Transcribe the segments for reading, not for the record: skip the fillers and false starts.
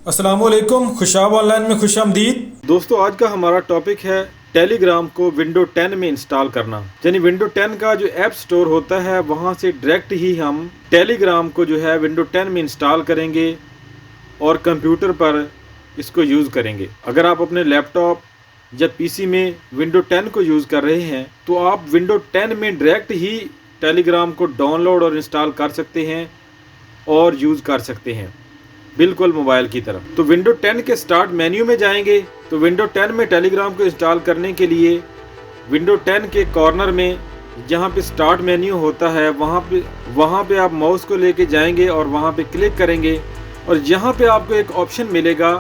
अस्सलामुअलैकुम, खुशाब ऑनलाइन में खुश आमदीद। दोस्तों, आज का हमारा टॉपिक है टेलीग्राम को विंडो 10 में इंस्टॉल करना। यानी विंडो 10 का जो ऐप स्टोर होता है वहां से डायरेक्ट ही हम टेलीग्राम को जो है विंडो 10 में इंस्टॉल करेंगे और कंप्यूटर पर इसको यूज़ करेंगे। अगर आप अपने लैपटॉप या पीसी में विंडो 10 को यूज़ कर रहे हैं तो आप विंडो 10 में डायरेक्ट ही टेलीग्राम को डाउनलोड और इंस्टॉल कर सकते हैं और यूज़ कर सकते हैं, बिल्कुल मोबाइल की तरह। तो विंडो 10 के स्टार्ट मेन्यू में जाएंगे। तो विंडो 10 में टेलीग्राम को इंस्टॉल करने के लिए विंडो 10 के कॉर्नर में जहाँ पे स्टार्ट मेन्यू होता है वहाँ पे आप माउस को लेके जाएंगे और वहाँ पे क्लिक करेंगे और यहाँ पे आपको एक ऑप्शन मिलेगा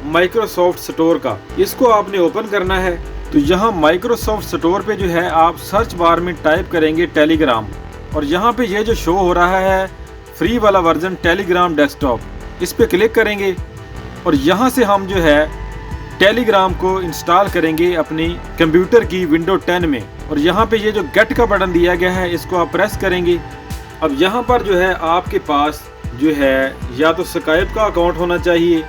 माइक्रोसॉफ्ट स्टोर का। इसको आपने ओपन करना है। तो यहाँ माइक्रोसॉफ्ट स्टोर पे जो है आप सर्च बार में टाइप करेंगे टेलीग्राम और यहाँ पे ये जो शो हो रहा है फ्री वाला वर्जन टेलीग्राम डेस्कटॉप, इस पे क्लिक करेंगे और यहाँ से हम जो है टेलीग्राम को इंस्टॉल करेंगे अपनी कंप्यूटर की विंडो 10 में। और यहाँ पे ये जो गेट का बटन दिया गया है इसको आप प्रेस करेंगे। अब यहाँ पर जो है आपके पास जो है या तो स्काइप का अकाउंट होना चाहिए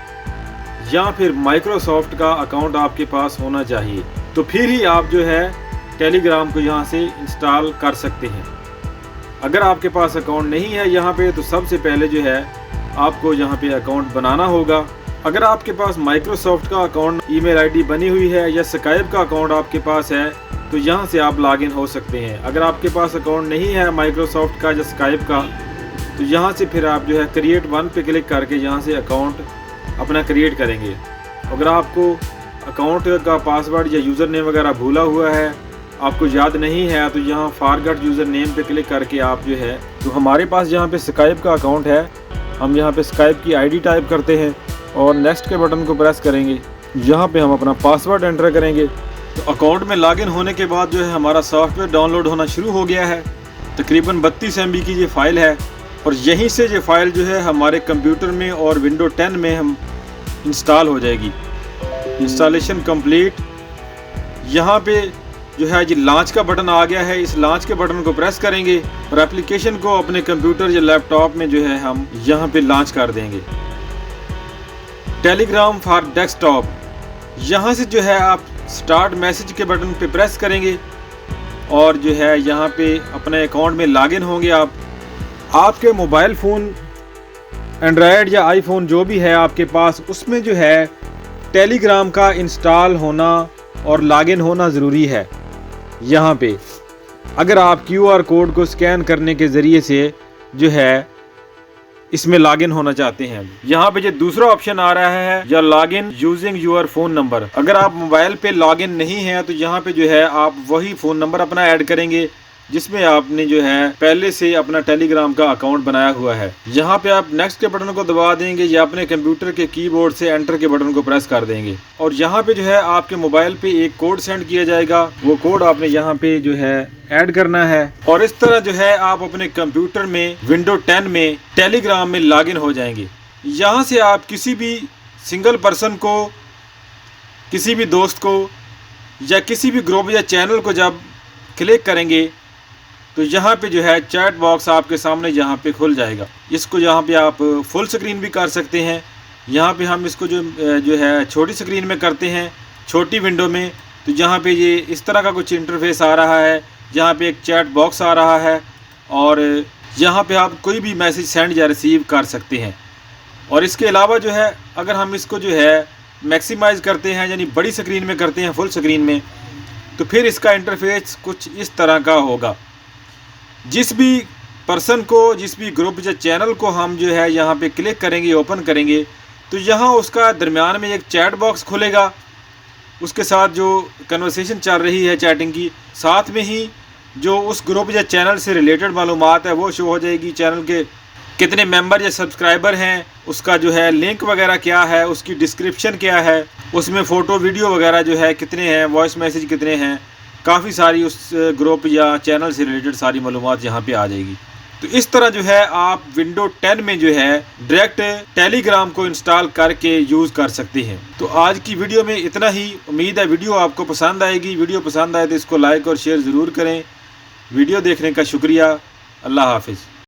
या फिर माइक्रोसॉफ्ट का अकाउंट आपके पास होना चाहिए, तो फिर ही आप जो है टेलीग्राम को यहाँ से इंस्टॉल कर सकते हैं। अगर आपके पास अकाउंट नहीं है यहाँ पे तो सबसे पहले जो है आपको यहाँ पे अकाउंट बनाना होगा। अगर आपके पास माइक्रोसॉफ्ट का अकाउंट ईमेल आईडी बनी हुई है या स्काइप का अकाउंट आपके पास है तो यहाँ से आप लॉगिन हो सकते हैं। अगर आपके पास अकाउंट नहीं है माइक्रोसॉफ्ट का या स्काइप का तो यहाँ से फिर आप जो है क्रिएट वन पे क्लिक करके यहाँ से अकाउंट अपना क्रिएट करेंगे। अगर आपको अकाउंट का पासवर्ड या यूज़र नेम वगैरह भूला हुआ है, आपको याद नहीं है, तो यहाँ फॉरगेट यूज़र नेम पे क्लिक करके आप जो है, तो हमारे पास यहाँ पे स्काइप का अकाउंट है, हम यहाँ पे स्काइप की आईडी टाइप करते हैं और नेक्स्ट के बटन को प्रेस करेंगे। यहाँ पे हम अपना पासवर्ड एंटर करेंगे। तो अकाउंट में लॉगिन होने के बाद जो है हमारा सॉफ्टवेयर डाउनलोड होना शुरू हो गया है। तकरीबन 32 MB की ये फ़ाइल है और यहीं से ये फ़ाइल जो है हमारे कंप्यूटर में और विंडो 10 में हम इंस्टॉल हो जाएगी। Installation complete. यहाँ पे जो है जी लॉन्च का बटन आ गया है। इस लॉन्च के बटन को प्रेस करेंगे और एप्लीकेशन को अपने कंप्यूटर या लैपटॉप में जो है हम यहाँ पे लॉन्च कर देंगे। टेलीग्राम फॉर डेस्कटॉप, यहाँ से जो है आप स्टार्ट मैसेज के बटन पे प्रेस करेंगे और जो है यहाँ पे अपने अकाउंट में लॉगिन होंगे। आपके मोबाइल फ़ोन एंड्रॉयड या आईफोन जो भी है आपके पास, उसमें जो है टेलीग्राम का इंस्टॉल होना और लॉगिन होना ज़रूरी है। यहाँ पे अगर आप QR कोड को स्कैन करने के ज़रिए से जो है इसमें लॉगिन होना चाहते हैं, यहाँ पे जो दूसरा ऑप्शन आ रहा है या login using your phone number, अगर आप मोबाइल पे लॉगिन नहीं है तो यहाँ पे जो है आप वही फ़ोन नंबर अपना ऐड करेंगे जिसमें आपने जो है पहले से अपना टेलीग्राम का अकाउंट बनाया हुआ है। यहाँ पे आप नेक्स्ट के बटन को दबा देंगे या अपने कंप्यूटर के कीबोर्ड से एंटर के बटन को प्रेस कर देंगे और यहाँ पे जो है आपके मोबाइल पे एक कोड सेंड किया जाएगा। वो कोड आपने यहाँ पे जो है ऐड करना है और इस तरह जो है आप अपने कंप्यूटर में विंडो 10 में टेलीग्राम में लॉगिन हो जाएंगे। यहाँ से आप किसी भी सिंगल पर्सन को, किसी भी दोस्त को या किसी भी ग्रुप या चैनल को जब क्लिक करेंगे तो यहाँ पे जो है चैट बॉक्स आपके सामने यहाँ पे खुल जाएगा। इसको यहाँ पे आप फुल स्क्रीन भी कर सकते हैं। यहाँ पे हम इसको जो है छोटी स्क्रीन में करते हैं, छोटी विंडो में। तो यहाँ पे ये इस तरह का कुछ इंटरफेस आ रहा है। यहाँ पे एक चैट बॉक्स आ रहा है और यहाँ पे आप कोई भी मैसेज सेंड या रिसीव कर सकते हैं। और इसके अलावा जो है अगर हम इसको जो है मैक्सिमाइज़ करते हैं यानी बड़ी स्क्रीन में करते हैं, फुल स्क्रीन में, तो फिर इसका इंटरफेस कुछ इस तरह का होगा। जिस भी पर्सन को, जिस भी ग्रुप या चैनल को हम जो है यहाँ पे क्लिक करेंगे, ओपन करेंगे, तो यहाँ उसका दरमियान में एक चैट बॉक्स खुलेगा। उसके साथ जो कन्वर्सेशन चल रही है चैटिंग की, साथ में ही जो उस ग्रुप या चैनल से रिलेटेड मालूमात है वो शो हो जाएगी। चैनल के कितने मेंबर या सब्सक्राइबर हैं, उसका जो है लिंक वगैरह क्या है, उसकी डिस्क्रिप्शन क्या है, उसमें फ़ोटो वीडियो वगैरह जो है कितने हैं, वॉइस मैसेज कितने हैं, काफ़ी सारी उस ग्रुप या चैनल से रिलेटेड सारी मालूमात यहाँ पे आ जाएगी। तो इस तरह जो है आप विंडो 10 में जो है डायरेक्ट टेलीग्राम को इंस्टॉल करके यूज़ कर सकते हैं। तो आज की वीडियो में इतना ही। उम्मीद है वीडियो आपको पसंद आएगी। वीडियो पसंद आए तो इसको लाइक और शेयर ज़रूर करें। वीडियो देखने का शुक्रिया। अल्लाह हाफिज़।